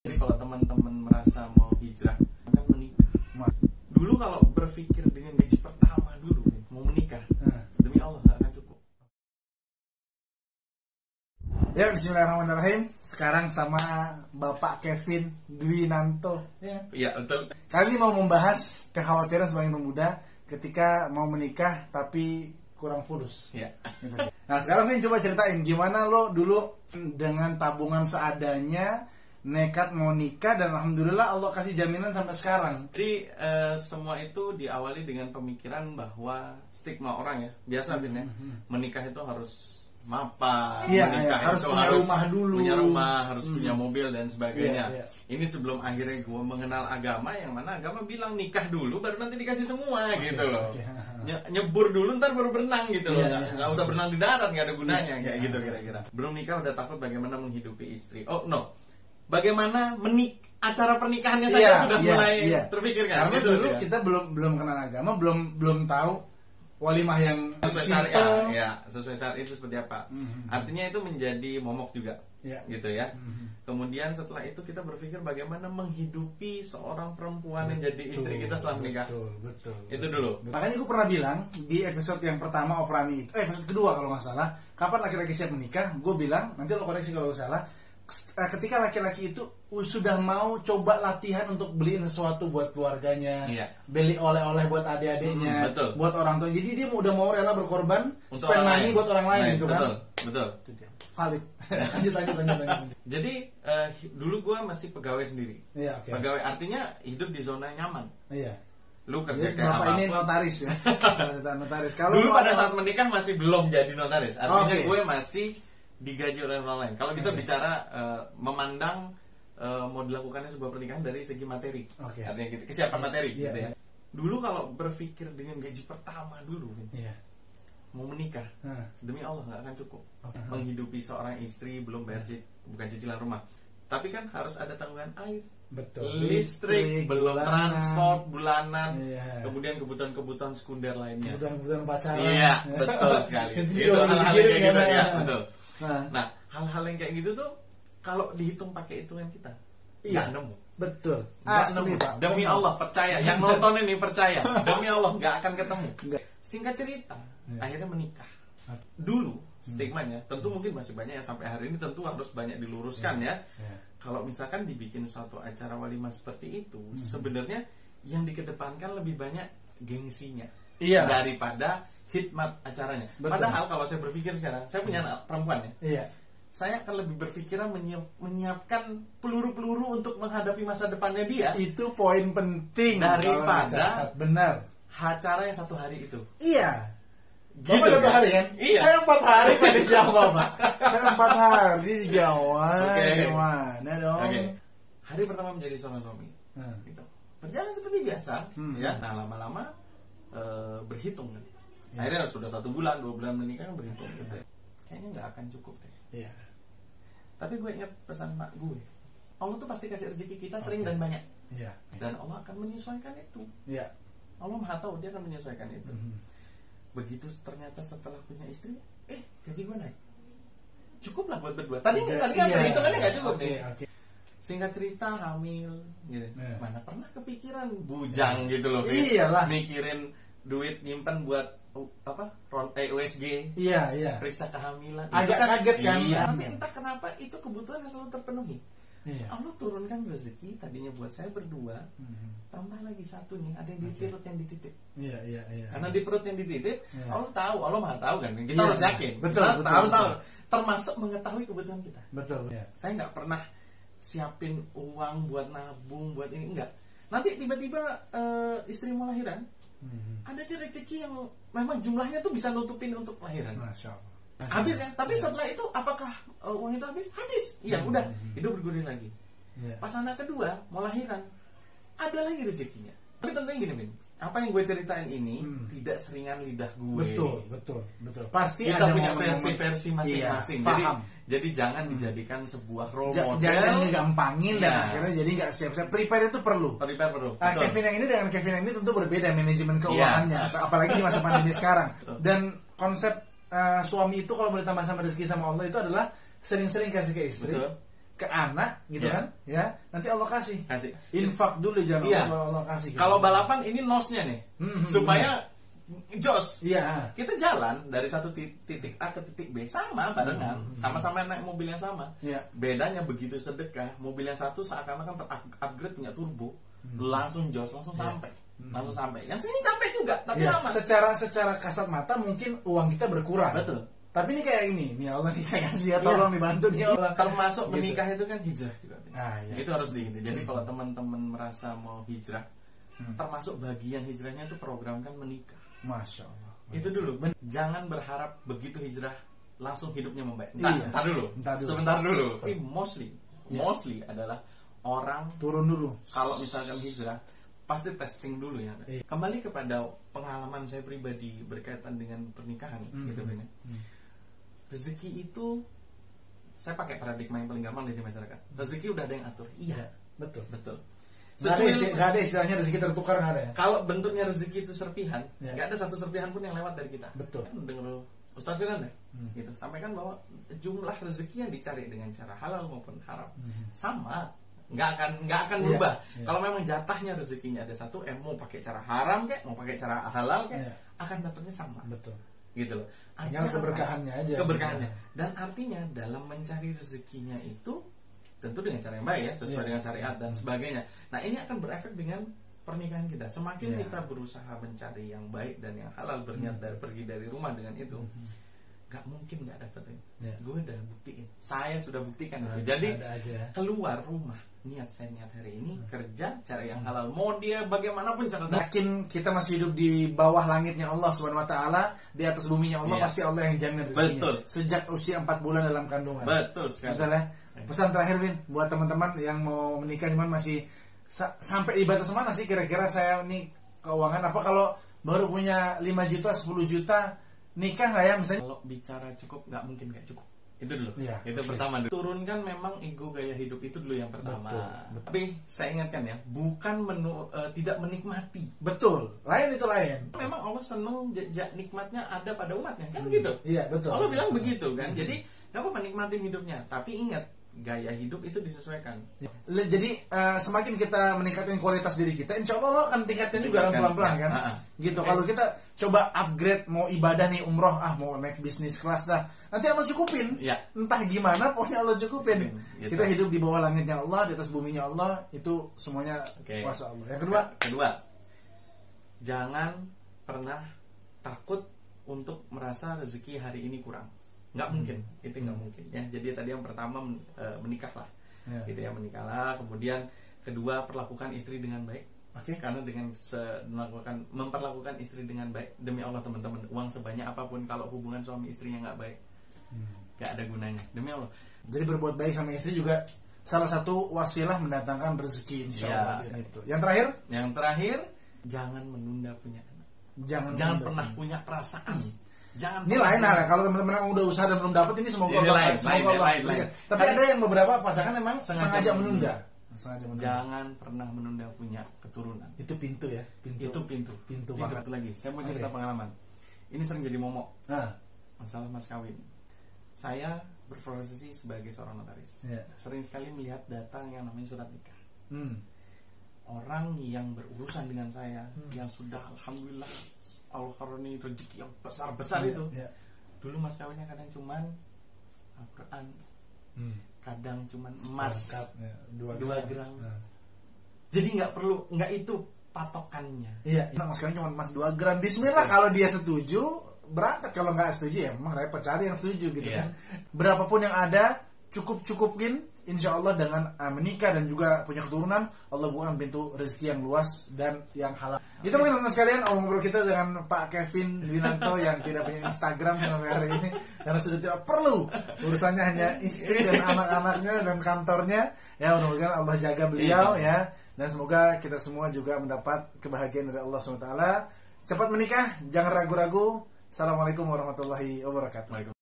Jadi kalau teman-teman merasa mau hijrah, kan menikah. Dulu kalau berpikir dengan gaji pertama dulu mau menikah, demi Allah gak akan cukup. Ya, bismillahirrahmanirrahim. Sekarang sama Bapak Kevin Dwinanto. Iya betul. Kali mau membahas kekhawatiran sebagai pemuda ketika mau menikah tapi kurang fulus. Ya. Nah sekarang Vin coba ceritain gimana lo dulu dengan tabungan seadanya nekat mau nikah dan alhamdulillah Allah kasih jaminan sampai sekarang. Jadi semua itu diawali dengan pemikiran bahwa stigma orang ya biasa Vin ya, menikah itu harus mapan, menikah harus itu punya rumah dulu, punya rumah, harus punya mobil dan sebagainya. Iya. Ini sebelum akhirnya gue mengenal agama, yang mana agama bilang nikah dulu baru nanti dikasih semua gitu loh. Nyebur dulu ntar baru berenang gitu loh. Nggak usah berenang di darat, nggak ada gunanya kayak gitu kira-kira. Belum nikah udah takut bagaimana menghidupi istri. Oh no, bagaimana acara pernikahannya saja sudah mulai terpikirkan. Karena gitu, dulu kita belum kenal agama, belum tahu walimah yang sesuai syariat, ya sesuai syariat itu seperti apa. Artinya itu menjadi momok juga, gitu ya. Kemudian setelah itu kita berpikir bagaimana menghidupi seorang perempuan yang jadi istri kita setelah menikah. Betul. Itu dulu. Makanya gue pernah bilang di episode yang pertama Oprani itu, episode kedua kalau nggak salah, kapan laki-laki siap menikah? Gue bilang, nanti lo koreksi kalau salah. Ketika laki-laki itu sudah mau coba latihan untuk beliin sesuatu buat keluarganya, beli oleh-oleh buat adik-adiknya, buat orang tua. Jadi dia udah mau rela berkorban, spend money buat orang lain gitu kan? Betul. Valid. lanjut. Jadi dulu gue masih pegawai sendiri. Pegawai artinya hidup di zona nyaman. Lu kerja kayak apa? Ini notaris ya. Notaris. Dulu pada saat menikah masih belum jadi notaris. Artinya gue masih digaji oleh orang lain. Kalau kita bicara memandang mau dilakukannya sebuah pernikahan dari segi materi, artinya gitu, kesiapan materi, gitu ya. Dulu kalau berpikir dengan gaji pertama dulu, mau menikah, demi Allah nggak akan cukup. Menghidupi seorang istri belum bayar bukan cicilan rumah, tapi kan harus ada tanggungan air, listrik, belum transport bulanan, kemudian kebutuhan sekunder lainnya, kebutuhan pacaran. Iya, betul sekali. Itu hal-hal kayak gitu ya, betul. Nah, hal-hal yang kayak gitu tuh kalau dihitung pakai hitungan kita, nggak nemu. Betul. Asli, Pak. Demi Allah percaya, yang nonton ini percaya, demi Allah nggak akan ketemu. Singkat cerita, akhirnya menikah. Dulu stigmanya, tentu mungkin masih banyak yang sampai hari ini tentu harus banyak diluruskan ya. Kalau misalkan dibikin suatu acara walimah seperti itu, sebenarnya yang dikedepankan lebih banyak gengsinya daripada hikmat acaranya. Padahal kalau saya berpikir sekarang, saya punya anak perempuan ya. Saya akan lebih berpikiran menyiapkan peluru-peluru untuk menghadapi masa depannya dia. Itu poin penting daripada benar acara yang satu hari itu. Iya. Gitu Bapak 1 hari kan? Iya. Saya 4 hari di Jawa, Pak. Saya 4 hari di Jawa. Gimana dong? Hari pertama menjadi seorang suami. Gitu. Berjalan seperti biasa, ya. Nah, lama-lama berhitung kan. Akhirnya sudah 1 bulan, 2 bulan menikah kan berhitung gitu. Kayaknya nggak akan cukup deh. Tapi gue ingat pesan mak gue. Allah tuh pasti kasih rezeki kita sering dan banyak. Dan Allah akan menyesuaikan itu. Allah Maha tahu, dia akan menyesuaikan itu. Begitu ternyata setelah punya istri, gaji gue naik. Cukup lah buat berdua. Tadi kan perhitungannya nggak cukup nih. Singkat cerita hamil gitu. Mana pernah kepikiran bujang gitu loh. Iyalah. Mikirin duit nyimpen buat USG. Periksa kehamilan. Agak kaget kan? Tapi entah kenapa itu kebutuhan yang selalu terpenuhi. Allah turunkan rezeki tadinya buat saya berdua, tambah lagi satu nih, ada yang di perut yang dititip. Karena di perut yang dititip, Allah tahu, Allah Maha tahu kan. Kita harus yakin. Betul. Harus tahu. Termasuk mengetahui kebutuhan kita. Betul. Saya nggak pernah siapin uang buat nabung buat ini, enggak. Nanti tiba-tiba istri mau lahiran, ada aja rezeki yang memang jumlahnya tuh bisa nutupin untuk lahiran. Masya Allah. Habis kan? Tapi setelah itu apakah uang itu habis? Habis. Iya, udah hidup bergulir lagi. Pas anak kedua mau lahiran, ada lagi rezekinya. Tapi tentunya gini, Min. Apa yang gue ceritain ini tidak seringan lidah gue. Betul. Pasti kita ada punya versi-versi masing-masing. Jadi jangan dijadikan sebuah role model. Jangan digampangin dan akhirnya jadi nggak siap-siap. Prepare itu perlu. Kevin yang ini dengan Kevin yang ini tentu berbeda manajemen keuangannya, apalagi di masa pandemi sekarang. Dan konsep suami itu kalau boleh tambah sama rezeki sama Allah itu adalah sering-sering kasih ke istri. ke anak gitu kan, ya nanti Allah kasih. Infak dulu jangan Allah kasih. Kalau balapan ini nosnya nih, supaya jos. Iya. Kita jalan dari satu titik A ke titik B sama barengan, sama-sama naik mobil yang sama. Bedanya begitu sedekah, mobil yang satu seakan-akan ter-upgrade punya turbo, langsung jos, langsung sampai. Langsung sampai. Yang sini capek juga, tapi lama. Secara kasat mata mungkin uang kita berkurang. Betul. Tapi ini kayak ini, nih Allah nih saya kasih ya, tolong dibantu nih Allah. Termasuk menikah itu kan hijrah juga. Iya. Itu harus diingat. Jadi kalau teman-teman merasa mau hijrah, termasuk bagian hijrahnya itu programkan menikah. Masya Allah. Itu dulu. Jangan berharap begitu hijrah langsung hidupnya membaik. Entar dulu. Sebentar dulu. Tapi mostly adalah orang turun dulu. Kalau misalkan hijrah pasti testing dulu ya. Kembali kepada pengalaman saya pribadi berkaitan dengan pernikahan gitu kan. Rezeki itu saya pakai paradigma yang paling gampang di masyarakat. Rezeki udah ada yang atur. Iya, betul. Nggak ada istilahnya rezeki tertukar, nggak ada ya? Kalau bentuknya rezeki itu serpihan, nggak ada satu serpihan pun yang lewat dari kita. Betul. Dengar Ustaz Firman deh, gitu. Sampaikan bahwa jumlah rezeki yang dicari dengan cara halal maupun haram sama, nggak akan berubah. Kalau memang jatahnya rezekinya ada satu, mau pakai cara haram kayak, mau pakai cara halal kayak, akan datangnya sama. Betul. Gitu loh. Tinggal keberkahannya aja. Keberkahannya. Dan artinya dalam mencari rezekinya itu tentu dengan cara yang baik ya, sesuai dengan syariat dan sebagainya. Nah, ini akan berefek dengan pernikahan kita. Semakin kita berusaha mencari yang baik dan yang halal, berniat pergi dari rumah dengan itu, gak mungkin gak dapetin. Gue udah buktiin, saya sudah buktikan itu. Jadi keluar rumah, saya niat hari ini kerja cari yang halal, mau dia bagaimanapun cara. Yakin kita masih hidup di bawah langitnya Allah Subhanahu Wa Taala, di atas buminya Allah, pasti Allah yang jamin rezekinya. Betul. Sejak usia 4 bulan dalam kandungan. Betul sekali. Betul ya. Pesan terakhir Win buat teman-teman yang mau menikah cuman masih sampai di batas mana sih kira-kira saya nih keuangan, apa kalau baru punya 5 juta 10 juta nikah nggak ya misalnya? Kalau bicara cukup, nggak mungkin nggak cukup. Itu dulu. Itu pertama dulu. Turunkan memang ego gaya hidup itu dulu yang pertama. Betul. Tapi saya ingatkan ya, bukan tidak menikmati. Betul. Lain itu lain. Memang Allah senang jejak nikmatnya ada pada umatnya kan gitu. Iya betul. Allah bilang begitu kan. Jadi nggak apa menikmatin hidupnya, tapi ingat gaya hidup itu disesuaikan. Jadi semakin kita meningkatkan kualitas diri kita, insya Allah akan tingkatkan juga pelan-pelan kan. Gitu. Kalau kita coba upgrade, mau ibadah nih umroh, mau naik bisnis kelas dah, nanti Allah cukupin. Entah gimana, pokoknya Allah cukupin. Gitu. Kita hidup di bawah langitnya Allah, di atas buminya Allah, itu semuanya kuasa Allah. Yang kedua, jangan pernah takut untuk merasa rezeki hari ini kurang. Nggak mungkin, itu nggak mungkin ya. Jadi tadi yang pertama menikahlah, gitu ya, menikahlah. Kemudian kedua, perlakukan istri dengan baik. Karena dengan memperlakukan istri dengan baik, demi Allah teman-teman, uang sebanyak apapun kalau hubungan suami istrinya nggak baik, nggak ada gunanya, demi Allah. Jadi berbuat baik sama istri juga salah satu wasilah mendatangkan rezeki, insya Allah. Itu. Yang terakhir, jangan menunda punya anak. Jangan pernah punya perasaan. Ini lain hal, kalau teman-teman udah usaha dan belum dapat, ini semoga Allah. Tapi ada yang beberapa pasangan memang sengaja menunda. Jangan pernah menunda punya keturunan. Itu pintu ya. Itu pintu banget. Lagi, saya mau cerita pengalaman. Ini sering jadi momok. Masalah mas kawin. Saya berprofesi sebagai seorang notaris. Sering sekali melihat data yang namanya surat nikah. Orang yang berurusan dengan saya, yang sudah alhamdulillah Allah karuniai rezeki yang besar-besar itu. Dulu mas kawinnya kadang cuman Al-Quran, kadang cuman emas 2 gram. Jadi nggak itu patokannya. Mas kawin cuma emas 2 gram. Bismillah, kalau dia setuju berangkat, kalau nggak setuju ya memang repot cari yang setuju gitu kan. Berapapun yang ada, cukupin. Insya Allah dengan menikah dan juga punya keturunan, Allah bukakan pintu rezeki yang luas dan yang halal. Itu mungkin teman-teman sekalian ngobrol kita dengan Pak Kevin Winanto yang tidak punya Instagram sampai hari ini karena sudah tidak perlu, urusannya hanya istri dan anak-anaknya dan kantornya. Ya mudah-mudahan Allah jaga beliau ya, dan semoga kita semua juga mendapat kebahagiaan dari Allah SWT. Cepat menikah, jangan ragu-ragu. Assalamualaikum warahmatullahi wabarakatuh.